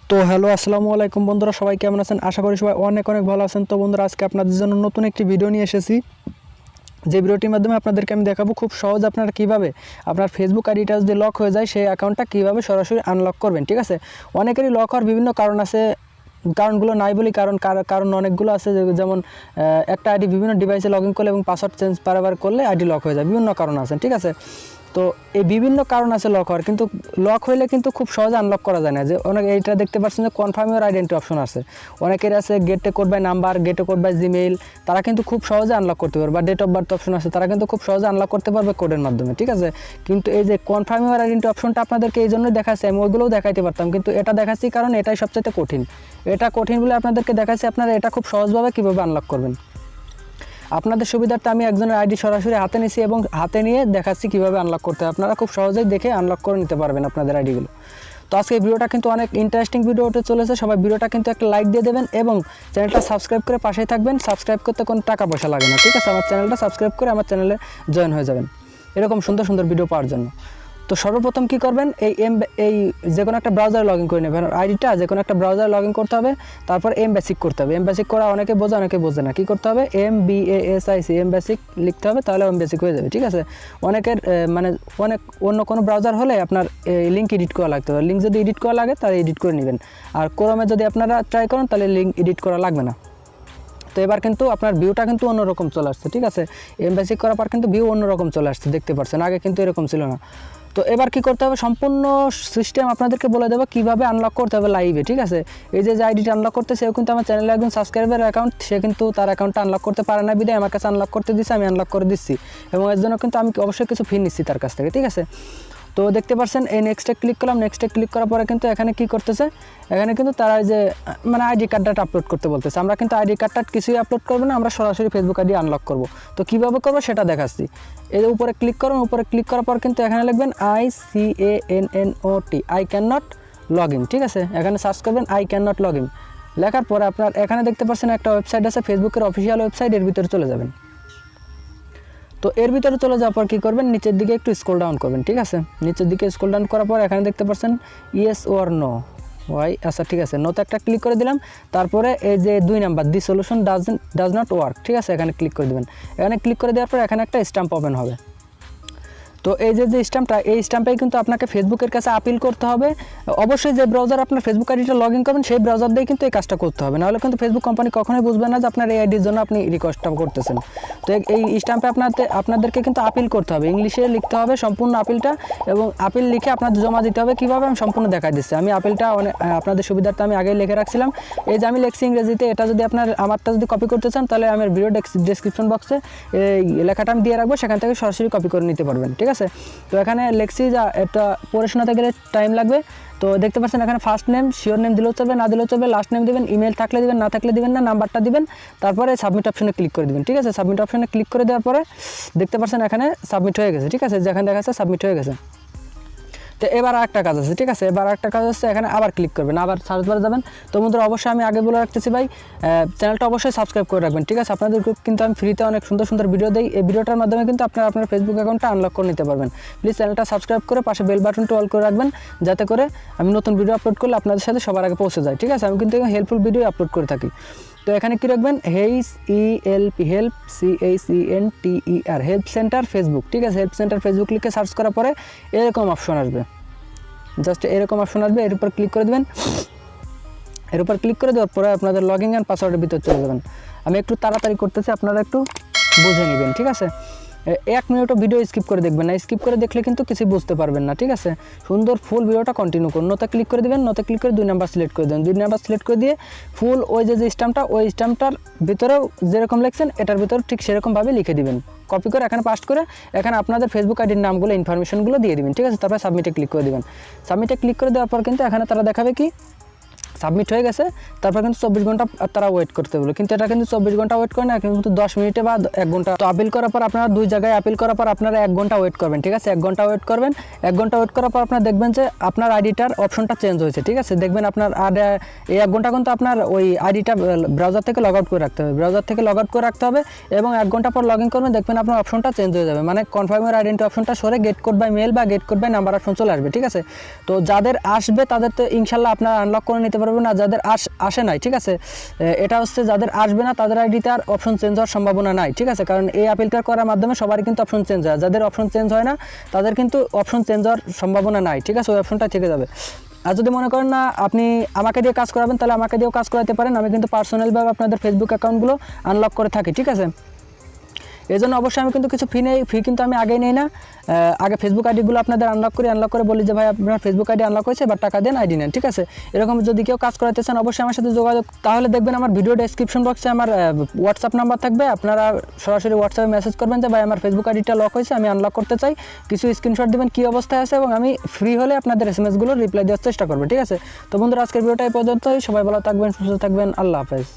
তো হ্যালো আসসালামু আলাইকুম বন্ধুরা, সবাই কেমন আছেন? আশা করি সবাই অনেক অনেক ভালো আছেন। তো বন্ধুরা, আজকে আপনাদের জন্য নতুন একটি ভিডিও নিয়ে এসেছি। যে ভিডিওটির মাধ্যমে আপনাদেরকে আমি দেখাবো খুব সহজ আপনারা কীভাবে আপনার ফেসবুক আইডিটা যদি লক হয়ে যায় সেই অ্যাকাউন্টটা কীভাবে সরাসরি আনলক করবেন। ঠিক আছে, অনেকেরই লক হওয়ার বিভিন্ন কারণ আছে, কারণগুলো নাই বলি কারণ অনেকগুলো আছে। যেমন একটা আইডি বিভিন্ন ডিভাইসে লগ ইন করলে এবং পাসওয়ার্ড চেঞ্জ বারবার করলে আইডি লক হয়ে যায়, বিভিন্ন কারণ আছে। ঠিক আছে, তো এই বিভিন্ন কারণ আছে লক হওয়ার, কিন্তু লক হইলে কিন্তু খুব সহজে আনলক করা যায় না। যে অনেক এইটা দেখতে পাচ্ছেন যে কনফার্ম ইউর আইডেন্টি অপশন আছে, অনেকের আছে get code by number, get code by Gmail, তারা কিন্তু খুব সহজে আনলক করতে পারবে। বা ডেট অফ বার্থ অপশন আছে, তারা কিন্তু খুব সহজে আনলক করতে পারবে কোডের মাধ্যমে। ঠিক আছে, কিন্তু এই যে কনফার্ম ইউর আইডেন্টি অপশনটা আপনাদেরকে এই জন্যই দেখাচ্ছি, আমি ওইগুলোও দেখাইতে পারতাম, কিন্তু এটা দেখাচ্ছি কারণ এটাই সবচেয়ে কঠিন। এটা কঠিন বলে আপনাদেরকে দেখাচ্ছি, আপনারা এটা খুব সহজভাবে কীভাবে আনলক করবেন। আপনাদের সুবিধার্থে আমি একজনের আইডি সরাসরি হাতে নিয়েছি এবং হাতে নিয়ে দেখাচ্ছি কীভাবে আনলক করতে হয়। আপনারা খুব সহজেই দেখে আনলক করে নিতে পারবেন আপনাদের আইডিগুলো। তো আজকে এই ভিডিওটা কিন্তু অনেক ইন্টারেস্টিং ভিডিও হতে চলেছে। সবাই ভিডিওটা কিন্তু একটা লাইক দিয়ে দেবেন এবং চ্যানেলটা সাবস্ক্রাইব করে পাশেই থাকবেন। সাবস্ক্রাইব করতে কোনো টাকা পয়সা লাগে না। ঠিক আছে, আমার চ্যানেলটা সাবস্ক্রাইব করে আমার চ্যানেলে জয়েন হয়ে যাবেন এরকম সুন্দর সুন্দর ভিডিও পাওয়ার জন্য। তো সর্বপ্রথম কী করবেন, এই যে কোনো একটা ব্রাউজারে লগ ইন করে নেবেন। আইডিটা যে কোনো একটা ব্রাউজারে লগ ইন করতে হবে, তারপর বেসিক করতে হবে। বেসিক করা অনেকে বোঝে অনেকে বোঝে না। কী করতে হবে, MBASIC বেসিক লিখতে হবে, তাহলে বেসিক হয়ে যাবে। ঠিক আছে, অনেকের অনেক অন্য কোনো ব্রাউজার হলে আপনার লিঙ্ক এডিট করা লাগতে হবে। লিঙ্ক যদি এডিট করা লাগে তাহলে এডিট করে নেবেন। আর ক্রোমে যদি আপনারা ট্রাই করেন তাহলে লিঙ্ক এডিট করা লাগবে না। তো এবার কিন্তু আপনার ভিউটা কিন্তু অন্যরকম চলে আসছে। ঠিক আছে, বেসিক করার পর কিন্তু ভিউ অন্যরকম চলে আসছে, দেখতে পাচ্ছেন। আগে কিন্তু এরকম ছিল না। তো এবার কি করতে হবে, সম্পূর্ণ সিস্টেম আপনাদেরকে বলে দেবো কীভাবে আনলক করতে হবে লাইভে। ঠিক আছে, এই যে আইডিটা আনলক করতে, সেও কিন্তু আমার চ্যানেলে একজন সাবস্ক্রাইবার অ্যাকাউন্ট, সে কিন্তু তার অ্যাকাউন্টটা আনলক করতে পারে না, বিধায় আমার কাছে আনলক করতে দিচ্ছে, আমি আনলক করে দিচ্ছি এবং এর জন্য কিন্তু আমি অবশ্যই কিছু ফি নিচ্ছি তার কাছ থেকে। ঠিক আছে, তো দেখতে পাচ্ছেন এই নেক্সটে ক্লিক করলাম। নেক্সটে ক্লিক করার পরে কিন্তু এখানে কি করতেছে, এখানে কিন্তু তারা যে আইডি কার্ডটা আপলোড করতে বলতেছে। আমরা কিন্তু আইডি কার্ডটা কিছুই আপলোড করবো না, আমরা সরাসরি ফেসবুক আইডি আনলক করব। তো কীভাবে করবো সেটা দেখাচ্ছি। এর উপরে ক্লিক করুন। উপরে ক্লিক করার পর কিন্তু এখানে লিখবেন ICANNOT, I can not log in. ঠিক আছে, এখানে সার্চ করবেন I can not log in. লেখার পরে আপনার এখানে দেখতে পাচ্ছেন একটা ওয়েবসাইট আছে, ফেসবুকের অফিসিয়াল ওয়েবসাইট, এর ভিতরে চলে যাবেন। তো এর ভিতরে চলে যাওয়ার পর কী করবেন, নিচের দিকে একটু স্ক্রল ডাউন করবেন। ঠিক আছে, নিচের দিকে স্ক্রল ডাউন করার পর এখানে দেখতে পাচ্ছেন ইয়েস ওর নো, আচ্ছা ঠিক আছে, নোতে একটা ক্লিক করে দিলাম। তারপরে এই যে 2 number, the solution does not work. ঠিক আছে, এখানে ক্লিক করে দেবেন। এখানে ক্লিক করে দেওয়ার পর এখানে একটা স্ট্যাম্প ওপেন হবে। তো এই যে স্ট্যাম্পটা, এই স্ট্যাম্পেই কিন্তু আপনাকে ফেসবুকের কাছে আপিল করতে হবে। অবশ্যই যে ব্রাউজার আপনার ফেসবুক আইডিটা লগ ইন করবেন সেই ব্রাউজার দিয়ে কিন্তু এই কাজটা করতে হবে, নাহলে কিন্তু ফেসবুক কোম্পানি কখনোই বুঝবে না যে আপনার এই আইডির জন্য আপনি রিকোয়েস্টটা করতেছেন। তো এই স্ট্যাম্পে আপনাদেরকে কিন্তু আপিল করতে হবে, ইংলিশে লিখতে হবে সম্পূর্ণ আপিলটা, এবং আপিল লিখে আপনাদের জমা দিতে হবে। কীভাবে আমি সম্পূর্ণ দেখাই দিচ্ছি। আমি আপিলটা আপনাদের সুবিধার্থে আমি আগেই লিখে রাখছিলাম। এই যে আমি লিখছি ইংরেজিতে, এটা যদি আমারটা যদি কপি করতে চান তাহলে আমার ভিডিও ডেসক্রিপশন বক্সে এই লেখাটা আমি দিয়ে রাখবো, সেখান থেকে সরাসরি কপি করে নিতে পারবেন। ঠিক আছে, তো এখানে লিখছি যা এটা পড়ে শোনাতে গেলে টাইম লাগবে। তো দেখতে পাচ্ছেন এখানে ফার্স্ট নেম, শিওর নেম দিলেও চলবে, না দিলেও চলবে, লাস্ট নেম দেবেন, ইমেল থাকলে দিবেন, না থাকলে দিবেন না, নাম্বারটা দিবেন, তারপরে সাবমিট অপশনে ক্লিক করে দিবেন। ঠিক আছে, সাবমিট অপশনে ক্লিক করে দেওয়ার পরে দেখতে পাচ্ছেন এখানে সাবমিট হয়ে গেছে। ঠিক আছে, যেখানে দেখা যাচ্ছে সাবমিট হয়ে গেছে। তো এবার আরেকটা কাজ আছে। ঠিক আছে, এবার একটা কাজ হচ্ছে এখানে আবার ক্লিক করবেন, আবার সার্চ বারে যাবেন। তো বন্ধুরা, অবশ্যই আমি আগে বলে রাখতেছি ভাই, চ্যানেলটা অবশ্যই সাবস্ক্রাইব করে রাখবেন। ঠিক আছে, আপনাদের কিন্তু আমি ফ্রিতে অনেক সুন্দর সুন্দর ভিডিও দিই। এই ভিডিওটার মাধ্যমে কিন্তু আপনারা আপনার ফেসবুক অ্যাকাউন্টটা আনলক করে নিতে পারবেন। প্লিজ চ্যানেলটা সাবস্ক্রাইব করে পাশে বেল বাটনটা অল করে রাখবেন, যাতে করে আমি নতুন ভিডিও আপলোড করলে আপনাদের সাথে সবার আগে পৌঁছে যায়। ঠিক আছে, আমি কিন্তু হেল্পফুল ভিডিও আপলোড করে থাকি। তো এখানে কী রাখবেন, help CHENTER, help centre Facebook. ঠিক আছে, হেল্প সেন্টার ফেসবুক লিখে সার্চ করার পরে এরকম অপশন আসবে, জাস্ট এরকম অপশন আসবে, এর উপর ক্লিক করে দেবেন। এর উপর ক্লিক করে দেওয়ার পরে আপনাদের লগইন অ্যান্ড পাসওয়ার্ডের ভিতর চলে যাবেন। আমি একটু তাড়াতাড়ি করতেছি, আপনারা একটু বুঝে নেবেন। ঠিক আছে, 1 মিনিটও ভিডিও স্কিপ করে দেখবেন না, স্কিপ করে দেখলে কিন্তু কিছু বুঝতে পারবেন না। ঠিক আছে, সুন্দর ফুল ভিডিওটা কন্টিনিউ করুন। নোতে ক্লিক করে দেবেন, নোতে ক্লিক করে 2 নাম্বার সিলেক্ট করে দেবেন। 2 নাম্বার সিলেক্ট করে দিয়ে ফুল ওই যে স্ট্যাম্পটা, ওই স্ট্যাম্পটার ভিতরেও যেরকম লিখছেন এটার ভিতরে ঠিক সেরকমভাবে লিখে দিবেন, কপি করে এখানে পাস্ট করে এখানে আপনাদের ফেসবুক আইডির নামগুলো, ইনফরমেশনগুলো দিয়ে দিবেন। ঠিক আছে, তারপরে সাবমিটে ক্লিক করে দেবেন। সাবমিটে ক্লিক করে দেওয়ার পর কিন্তু এখানে তারা দেখাবে কি সাবমিট হয়ে গেছে, তারপর কিন্তু 24 ঘন্টা তারা ওয়েট করতে বলে, কিন্তু এটা কিন্তু 24 ঘন্টা ওয়েট করে না, কিন্তু 10 মিনিটে বা 1 ঘন্টা। তো আপিল করার পর আপনারা 2 জায়গায় আপিল করার পর আপনারা 1 ঘন্টা ওয়েট করবেন, ঠিক আছে? 1 ঘন্টা ওয়েট করবেন। 1 ঘন্টা ওয়েট করার পর আপনারা দেখবেন যে আপনার আইডিটার অপশনটা চেঞ্জ হয়েছে, ঠিক আছে? দেখবেন আপনার আর এই 1 ঘন্টা কিন্তু আপনার ওই আইডিটা ব্রাউজার থেকে লগ আউট করে রাখতে হবে, ব্রাউজার থেকে লগ আউট করে রাখতে হবে, এবং 1 ঘন্টা পর লগ ইন করবেন, দেখবেন আপনার অপশনটা চেঞ্জ হয়ে যাবে, মানে কনফার্মের আইডেন্টি অপশনটা সরে গেট কোড বাই মেল বা get code by number option চলে আসবে, ঠিক আছে? তো যাদের আসবে তাদের তো ইনশাল্লাহ আপনারা আনলক করে নিতে পারবেন, না যাদের আসে নাই, ঠিক আছে? এটা হচ্ছে যাদের আসবে না তাদের আইডিতে আর অপশন চেঞ্জ হওয়ার সম্ভাবনা নাই, ঠিক আছে? কারণ এই আপিলটা করার মাধ্যমে সবারই কিন্তু অপশন চেঞ্জ হয়, যাদের অপশন চেঞ্জ হয় না তাদের কিন্তু অপশন চেঞ্জ হওয়ার সম্ভাবনা নাই, ঠিক আছে? ওই অপশনটা থেকে যাবে। আর যদি মনে করেন না আপনি আমাকে দিয়ে কাজ করাবেন, তাহলে আমাকে দিয়েও কাজ করাতে পারেন, আমি কিন্তু পার্সোনালভাবে আপনাদের ফেসবুক অ্যাকাউন্টগুলো আনলক করে থাকি, ঠিক আছে? এই জন্য অবশ্যই আমি কিন্তু কিছু ফি কিন্তু আমি আগেই নেই না, আগে ফেসবুক আইডিগুলো আপনাদের আনলক করে বলি যে ভাই আপনার ফেসবুক আইডি আনলক হয়েছে, বা টাকা দেন, আইডি নেন, ঠিক আছে? এরকম যদি কেউ কাজ করাতে চান অবশ্যই আমার সাথে যোগাযোগ, তাহলে দেখবেন আমার ভিডিও ডেসক্রিপশন বক্সে আমার হোয়াটসঅ্যাপ নাম্বার থাকবে, আপনারা সরাসরি হোয়াটসঅ্যাপে মেসেজ করবেন যে ভাই আমার ফেসবুক আইডিটা লক হয়েছে, আমি আনলক করতে চাই, কিছু স্ক্রিনশট দেবেন কী অবস্থায় আছে, এবং আমি ফ্রি হলে আপনাদের এসএমএসগুলো রিপ্লাই দেওয়ার চেষ্টা করবো, ঠিক আছে? তো বন্ধুরা আজকের ভিডিওটা এই পর্যন্তই, সবাই ভালো থাকবেন, সুস্থ থাকবেন, আল্লাহ হাফেজ।